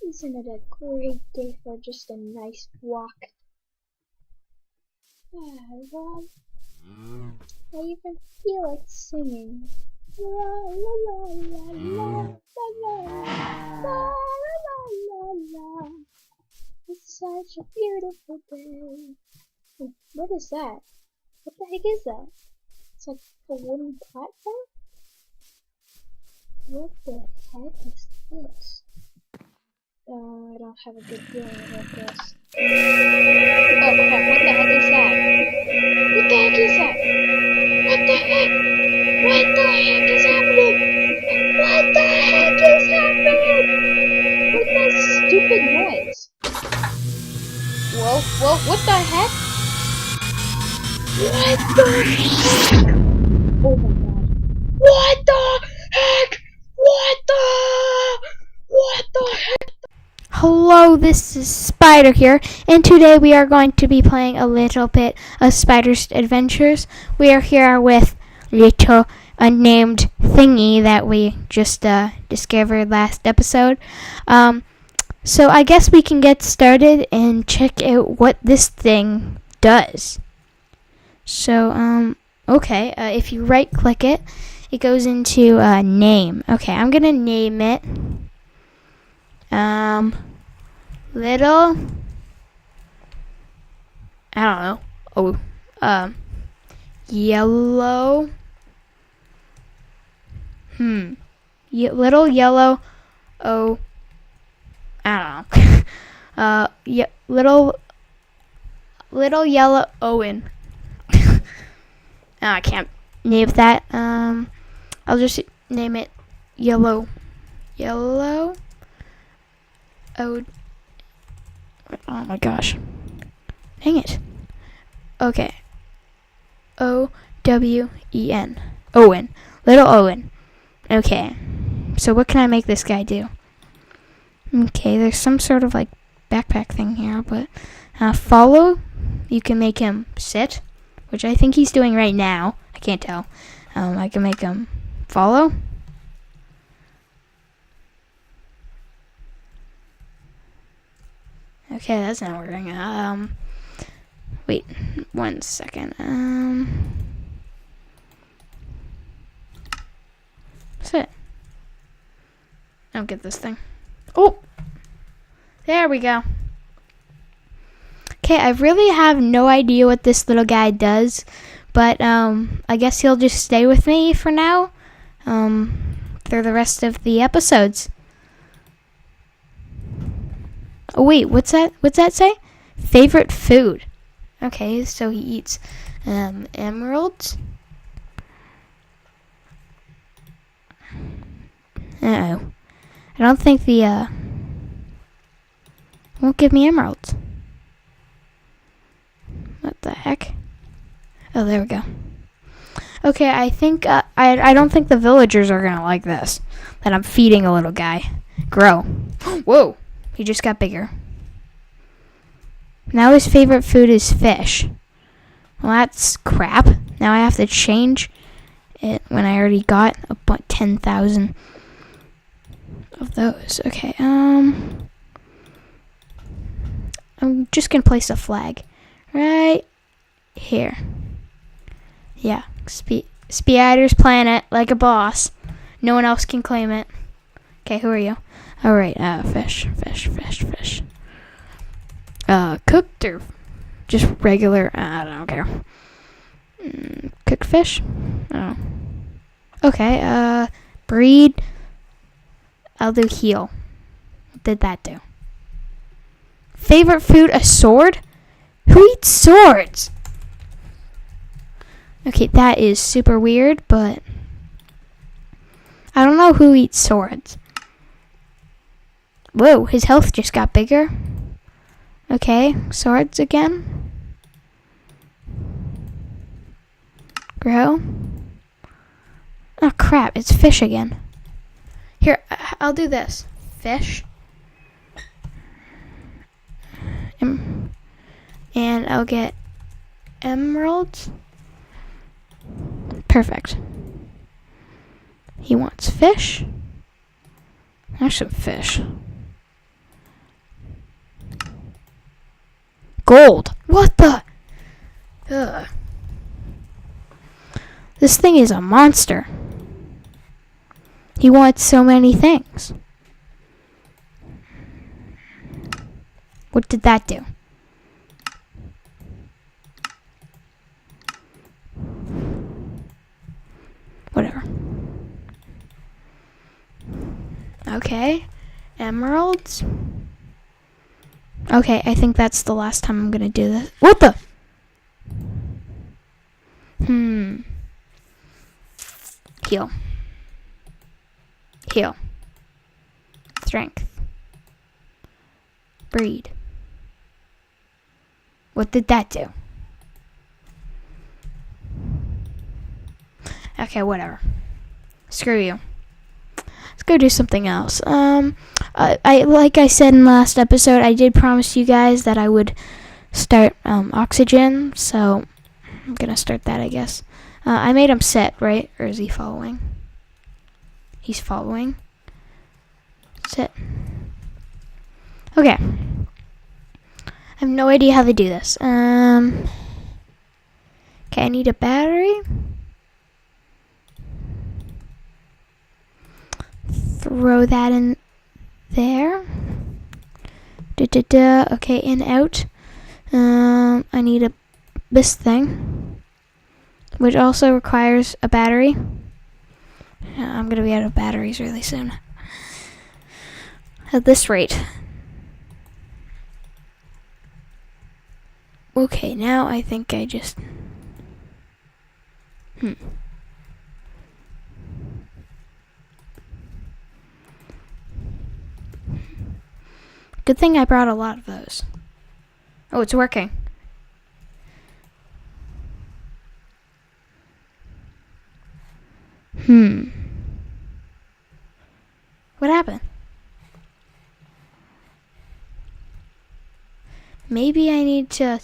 Isn't it a great day for just a nice walk? Well, I even feel like singing. La la la la la la la la la la. It's such a beautiful day. What is that? What the heck is that? It's like a wooden platform? What the heck is this? Oh, I don't have a good feeling about this. Oh crap, what the heck is that? What the heck is that? What the heck? What the heck is happening? What the heck is happening? What is that stupid noise? Whoa, what the heck? What the heck? Oh my god. What the heck? What the heck? Hello, this is Spider here, and today we are going to be playing a little bit of Spider's Adventures. We are here with little unnamed thingy that we just discovered last episode. So I guess we can get started and check out what this thing does. So, okay, if you right-click it, it goes into name. Okay, I'm gonna name it little, I don't know. Yellow. Little yellow. Oh, I don't know. Little yellow Owen. I can't name that. I'll just name it yellow. Yellow. Oh my gosh. Dang it. Okay. O-W-E-N. Owen. Little Owen. Okay. So what can I make this guy do? Okay, there's some sort of like backpack thing here, but follow. You can make him sit, which I think he's doing right now. I can't tell. I can make him follow. Okay, that's not working. Wait 1 second. Sit. I don't get this thing. Oh! There we go. Okay, I really have no idea what this little guy does, but I guess he'll just stay with me for now, for the rest of the episodes. Oh wait, what's that? What's that say? Favorite food. Okay, so he eats emeralds. Uh-oh. I don't think the won't give me emeralds. What the heck? Oh, there we go. Okay, I think I don't think the villagers are gonna like this. That I'm feeding a little guy. Grow. Whoa! He just got bigger. Now his favorite food is fish. Well, that's crap. Now I have to change it when I already got about 10,000 of those. Okay, I'm just gonna place a flag right here. Yeah, Spider's planet, like a boss. No one else can claim it. Okay, who are you? Alright, fish. Cooked or just regular? I don't care. Cooked fish? Oh. Okay, breed. I'll do heal. What did that do? Favorite food, a sword? Who eats swords? Okay, that is super weird, but I don't know who eats swords. Whoa, his health just got bigger. Okay, swords again. Grow. Oh crap, it's fish again. Here, I'll do this. Fish. And I'll get emeralds. Perfect. He wants fish. There's some fish. gold. What the? Ugh. This thing is a monster. He wants so many things. What did that do? Whatever. Okay. Emeralds. Okay, I think that's the last time I'm gonna do this. What the? Heal. Heal. Strength. Breed. What did that do? Okay, whatever. Screw you. Let's go do something else. I like I said in last episode, I did promise you guys that I would start oxygen, so I'm gonna start that, I guess. I made him sit, right? Or is he following? He's following. Sit. Okay. I have no idea how to do this. Okay, I need a battery. Throw that in there. Okay, in, out. I need this thing, which also requires a battery. I'm gonna be out of batteries really soon. At this rate. Okay, now I think I just... Good thing I brought a lot of those. Oh, it's working. What happened? Maybe I need to...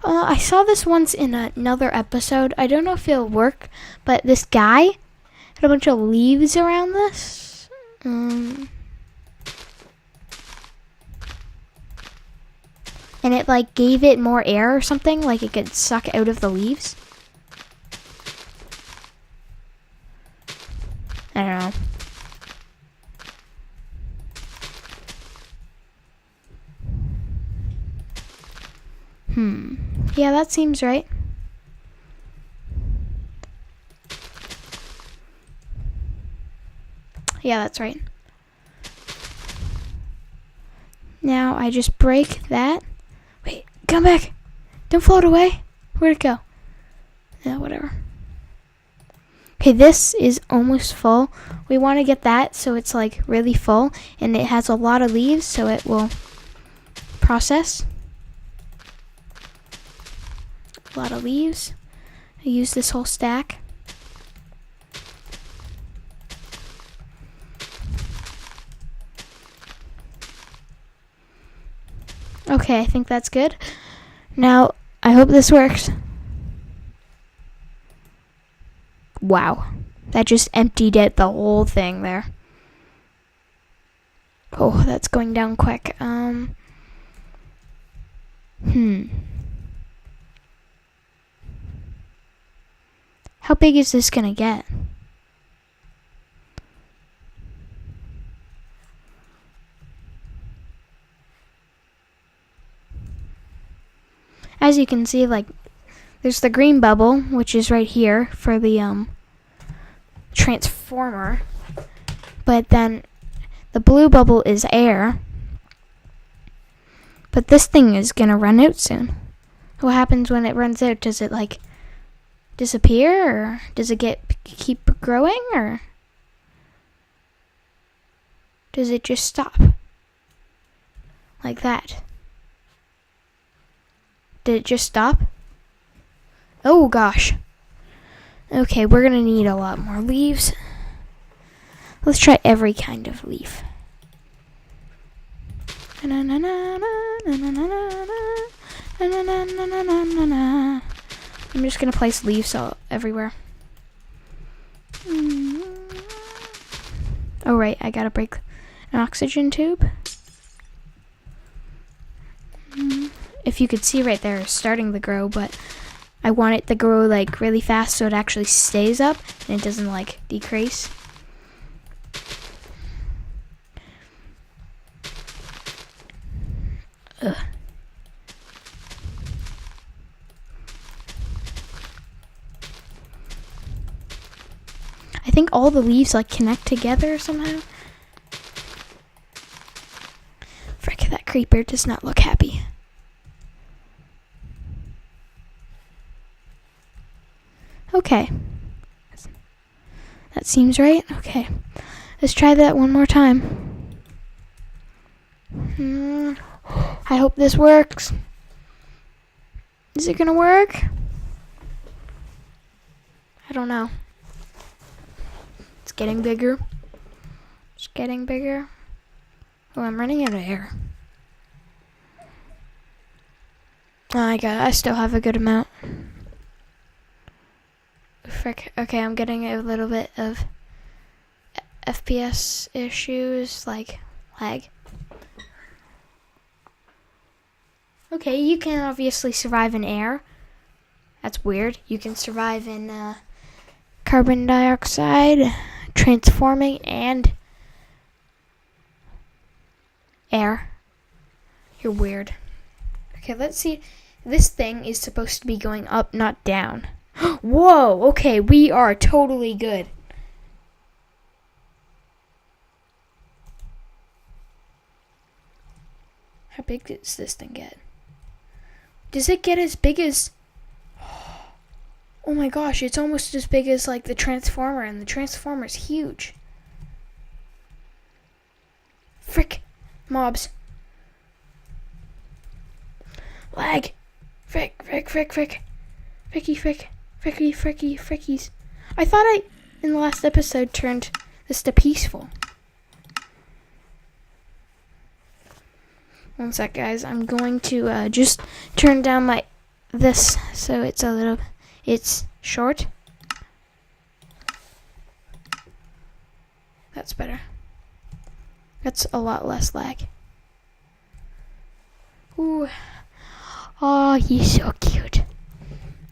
I saw this once in another episode. I don't know if it'll work, but this guy had a bunch of leaves around this. And it like gave it more air or something, like it could suck out of the leaves. I don't know. Yeah, that seems right. Yeah, that's right. Now I just break that. Wait, come back. Don't float away. Where'd it go? Yeah, whatever. Okay, this is almost full. We want to get that so it's like really full, and it has a lot of leaves so it will process. A lot of leaves. I use this whole stack. Okay, I think that's good. Now, I hope this works. Wow. That just emptied it, the whole thing there. Oh, that's going down quick. How big is this gonna get? As you can see, like, there's the green bubble, which is right here for the transformer. But then the blue bubble is air. But this thing is gonna run out soon. What happens when it runs out? Does it like disappear, or does it keep growing, or does it just stop like that? Did it just stop? Oh gosh. Okay, we're gonna need a lot more leaves. Let's try every kind of leaf. I'm just gonna place leaves everywhere. Oh right, I gotta break an oxygen tube. if you could see right there, is starting to grow, but I want it to grow like really fast so it actually stays up and it doesn't like decrease. Ugh. I think all the leaves like connect together somehow. Frick, that creeper does not look happy. Okay. That seems right. Okay. Let's try that one more time. I hope this works. Is it gonna work? I don't know. It's getting bigger. It's getting bigger. Oh, I'm running out of air. Oh my god, I still have a good amount. Frick. Okay, I'm getting a little bit of FPS issues, like lag. Okay, you can obviously survive in air. That's weird. You can survive in carbon dioxide, transforming, and air. You're weird. Okay, let's see. This thing is supposed to be going up, not down. Whoa, okay, we are totally good. How big does this thing get? Does it get as big as... Oh my gosh, it's almost as big as like the Transformer, and the Transformer's huge. Frick. Mobs. Lag. Frick, frick, frick, frick. Fricky, frick. Fricky, fricky, frickies. I thought I, in the last episode, turned this to peaceful. One sec, guys. I'm going to just turn down this so it's short. That's better. That's a lot less lag. Ooh. Oh, he's so cute.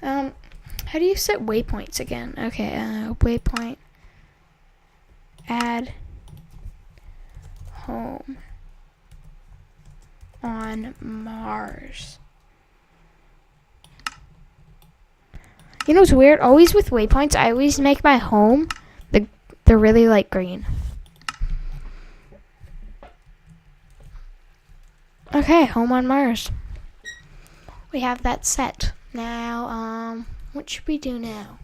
How do you set waypoints again? Okay, waypoint. Add home on Mars. You know what's weird? Always with waypoints, I always make my home, they're really like green. Okay, home on Mars. We have that set. Now, what should we do now?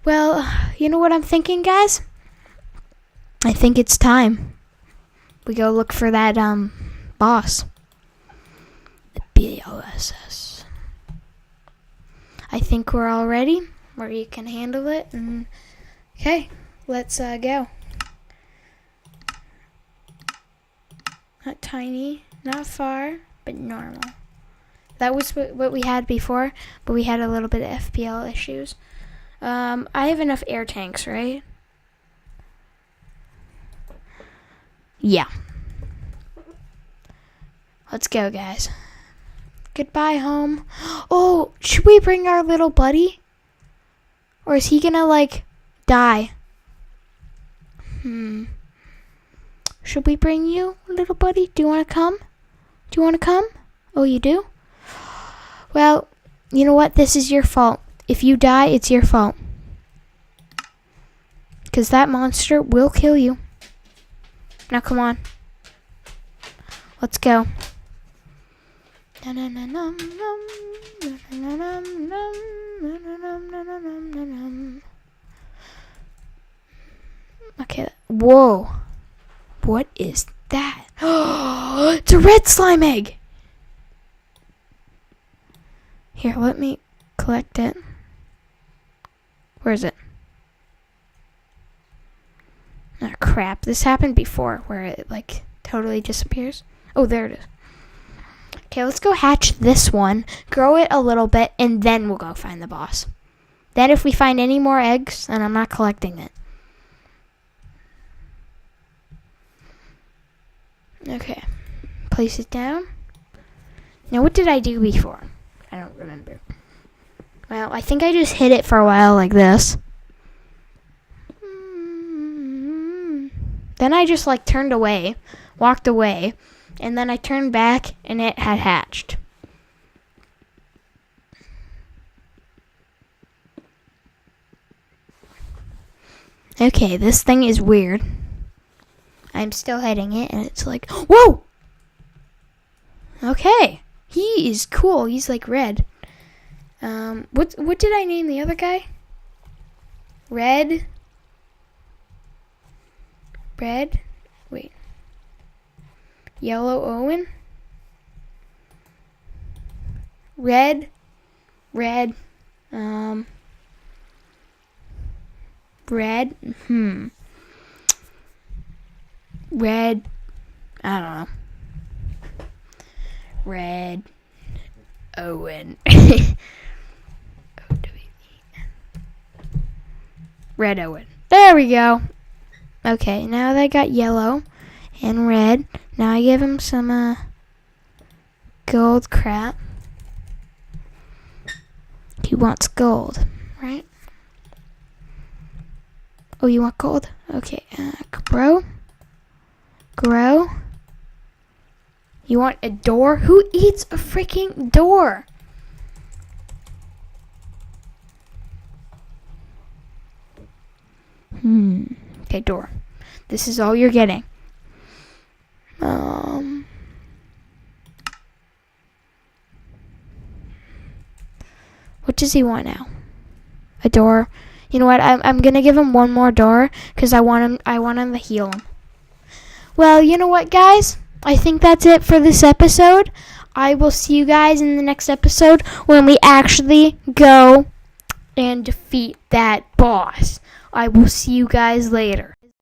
Well, you know what I'm thinking, guys? I think it's time we go look for that, boss. The BOSS. I think we're all ready, where you can handle it, and okay, let's, go. Not tiny, not far, but normal. That was what we had before, but we had a little bit of FPL issues. I have enough air tanks, right? Yeah. Let's go, guys. Goodbye, home. Oh, should we bring our little buddy? Or is he gonna, like, die? Should we bring you, little buddy? Do you want to come? Do you want to come? Oh, you do? Well, you know what? This is your fault. If you die, it's your fault. Because that monster will kill you. Now, come on. Let's go. Okay. Whoa. What is that? It's a red slime egg. Here, let me collect it. Where is it? Oh, crap. This happened before where it, like, totally disappears. Oh, there it is. Okay, let's go hatch this one, grow it a little bit, and then we'll go find the boss. Then if we find any more eggs, then I'm not collecting it. Okay. Place it down. Now, what did I do before? I don't remember. Well, I think I just hit it for a while like this. Then I just like turned away, walked away, and then I turned back and it had hatched. Okay, this thing is weird. I'm still hitting it and it's like, whoa! Okay, he is cool. He's like red. What did I name the other guy? Red. Wait. Yellow Owen. Red. Red. Red. I don't know. Red Owen. Red Owen. There we go. Okay, now they got yellow and red. Now I give him some gold crap. He wants gold, right? Oh, you want gold? Okay, grow. You want a door? Who eats a freaking door? Okay, door. This is all you're getting. What does he want now? A door. You know what? I'm gonna give him one more door because I want him to heal him. Well, you know what, guys? I think that's it for this episode. I will see you guys in the next episode when we actually go and defeat that boss. I will see you guys later.